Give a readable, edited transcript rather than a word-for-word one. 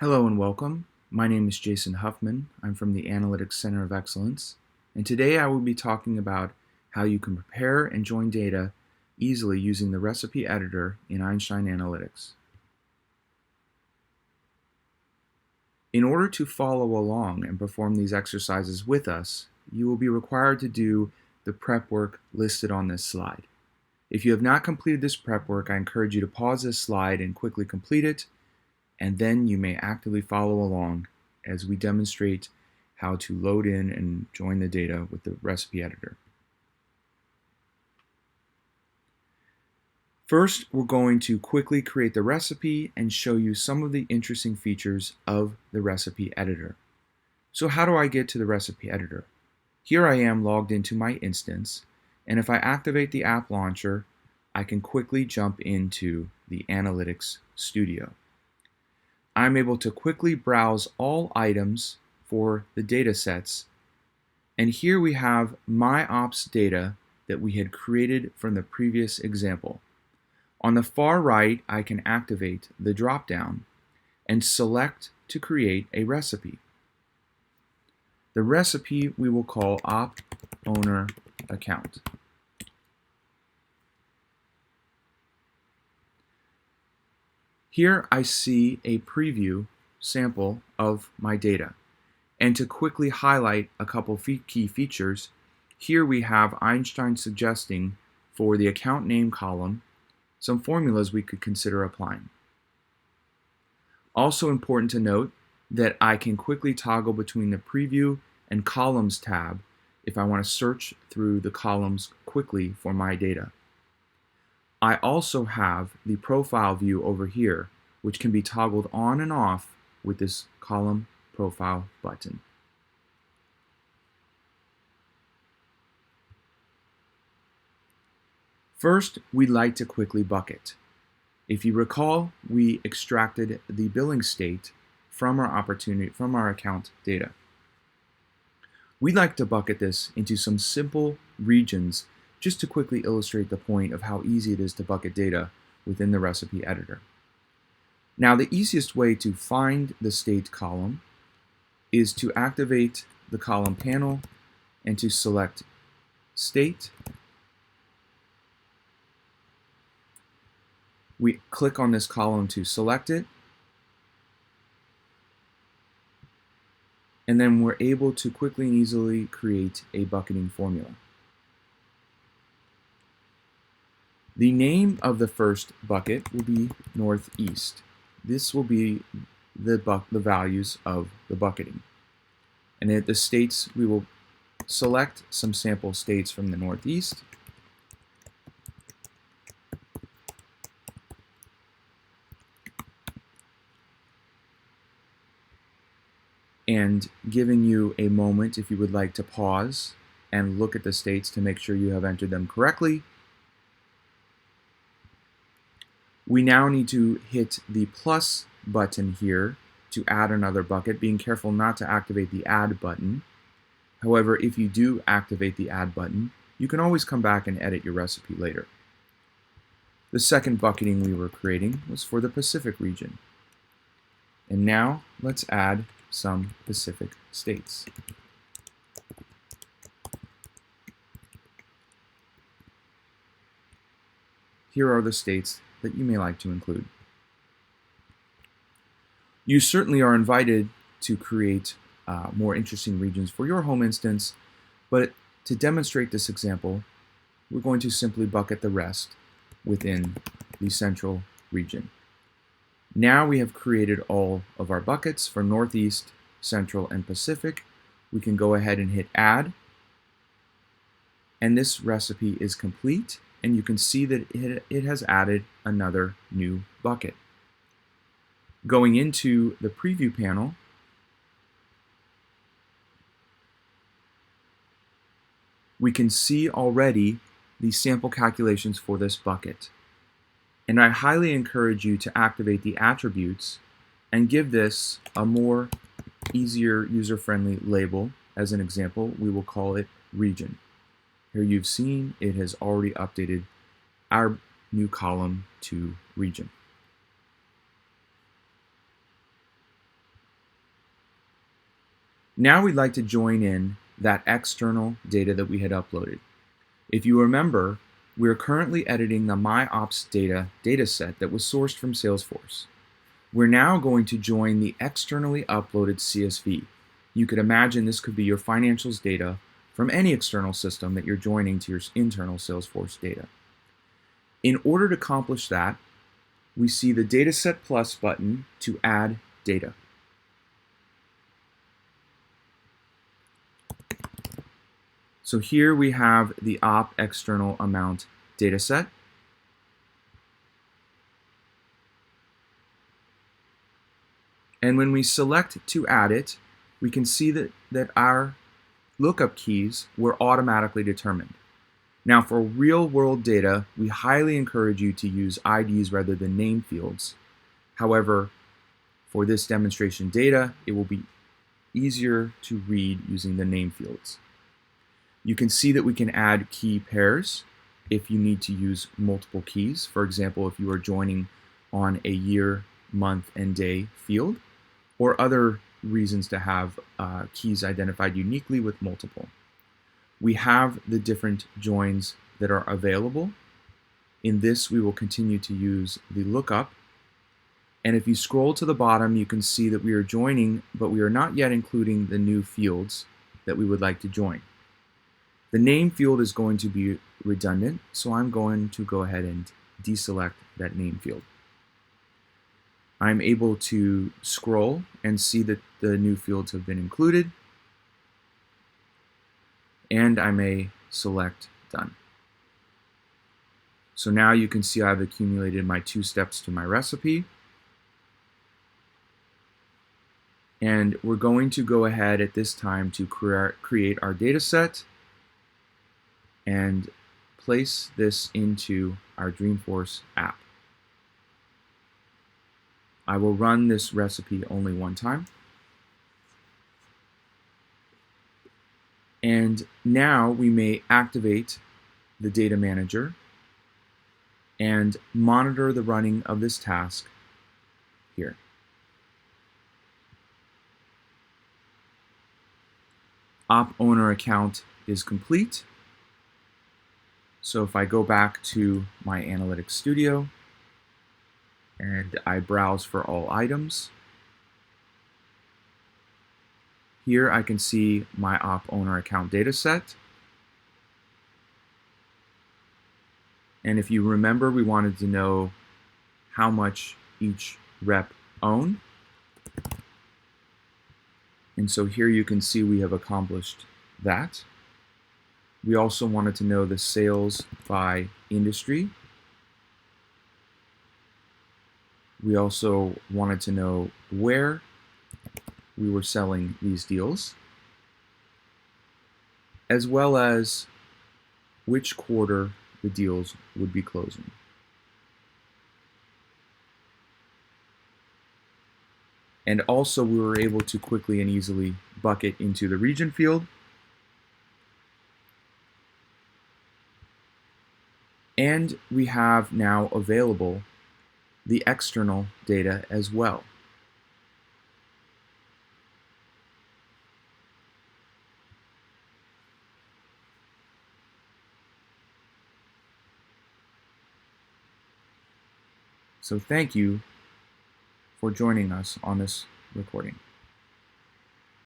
Hello and welcome. My name is Jason Huffman. I'm from the Analytics Center of Excellence, and today I will be talking about how you can prepare and join data easily using the recipe editor in Einstein Analytics. In order to follow along and perform these exercises with us, you will be required to do the prep work listed on this slide. If you have not completed this prep work, I encourage you to pause this slide and quickly complete it, and then you may actively follow along as we demonstrate how to load in and join the data with the recipe editor. First, we're going to quickly create the recipe and show you some of the interesting features of the recipe editor. So how do I get to the recipe editor? Here I am logged into my instance, and if I activate the app launcher, I can quickly jump into the Analytics Studio. I'm able to quickly browse all items for the data sets, and here we have my ops data that we had created from the previous example. On the far right, I can activate the drop-down and select to create a recipe. The recipe we will call op owner account. Here I see a preview sample of my data. And to quickly highlight a couple key features, here we have Einstein suggesting for the account name column some formulas we could consider applying. Also important to note that I can quickly toggle between the preview and columns tab if I want to search through the columns quickly for my data. I also have the profile view over here, which can be toggled on and off with this column profile button. First, we'd like to quickly bucket. If you recall, we extracted the billing state from our account data. We'd like to bucket this into some simple regions just to quickly illustrate the point of how easy it is to bucket data within the recipe editor. Now, the easiest way to find the state column is to activate the column panel and to select state. We click on this column to select it, and then we're able to quickly and easily create a bucketing formula. The name of the first bucket will be Northeast. This will be the values of the bucketing. And at the states, we will select some sample states from the Northeast. And giving you a moment if you would like to pause and look at the states to make sure you have entered them correctly. We now need to hit the plus button here to add another bucket, being careful not to activate the add button. However, if you do activate the add button, you can always come back and edit your recipe later. The second bucketing we were creating was for the Pacific region. And now let's add some Pacific states. Here are the states that you may like to include. You certainly are invited to create more interesting regions for your home instance, but to demonstrate this example, we're going to simply bucket the rest within the central region. Now we have created all of our buckets for Northeast, Central, and Pacific. We can go ahead and hit Add, and this recipe is complete, and you can see that it has added another new bucket. Going into the preview panel, we can see already the sample calculations for this bucket. And I highly encourage you to activate the attributes and give this a more easier user-friendly label. As an example, we will call it region. Here you've seen it has already updated our new column to region. Now we'd like to join in that external data that we had uploaded. If you remember, we're currently editing the MyOps data set that was sourced from Salesforce. We're now going to join the externally uploaded CSV. You could imagine this could be your financials data from any external system that you're joining to your internal Salesforce data. In order to accomplish that, we see the Dataset Plus button to add data. So here we have the op external amount dataset. And when we select to add it, we can see that our lookup keys were automatically determined. Now for real-world data, we highly encourage you to use IDs rather than name fields. However, for this demonstration data, it will be easier to read using the name fields. You can see that we can add key pairs if you need to use multiple keys. For example, if you are joining on a year, month, and day field, or other reasons to have keys identified uniquely with multiple. We have the different joins that are available. In this, we will continue to use the lookup. And if you scroll to the bottom, you can see that we are joining, but we are not yet including the new fields that we would like to join. The name field is going to be redundant, so I'm going to go ahead and deselect that name field. I'm able to scroll and see that the new fields have been included, and I may select Done. So now you can see I've accumulated my 2 steps to my recipe. And we're going to go ahead at this time to create our data set and place this into our Dreamforce app. I will run this recipe only one time. And now we may activate the data manager and monitor the running of this task here. Op owner account is complete. So if I go back to my Analytics Studio and I browse for all items, here I can see my op owner account data set. And if you remember, we wanted to know how much each rep owned. And so here you can see we have accomplished that. We also wanted to know the sales by industry. We also wanted to know where we were selling these deals, as well as which quarter the deals would be closing. And also we were able to quickly and easily bucket into the region field. And we have now available the external data as well. So thank you for joining us on this recording.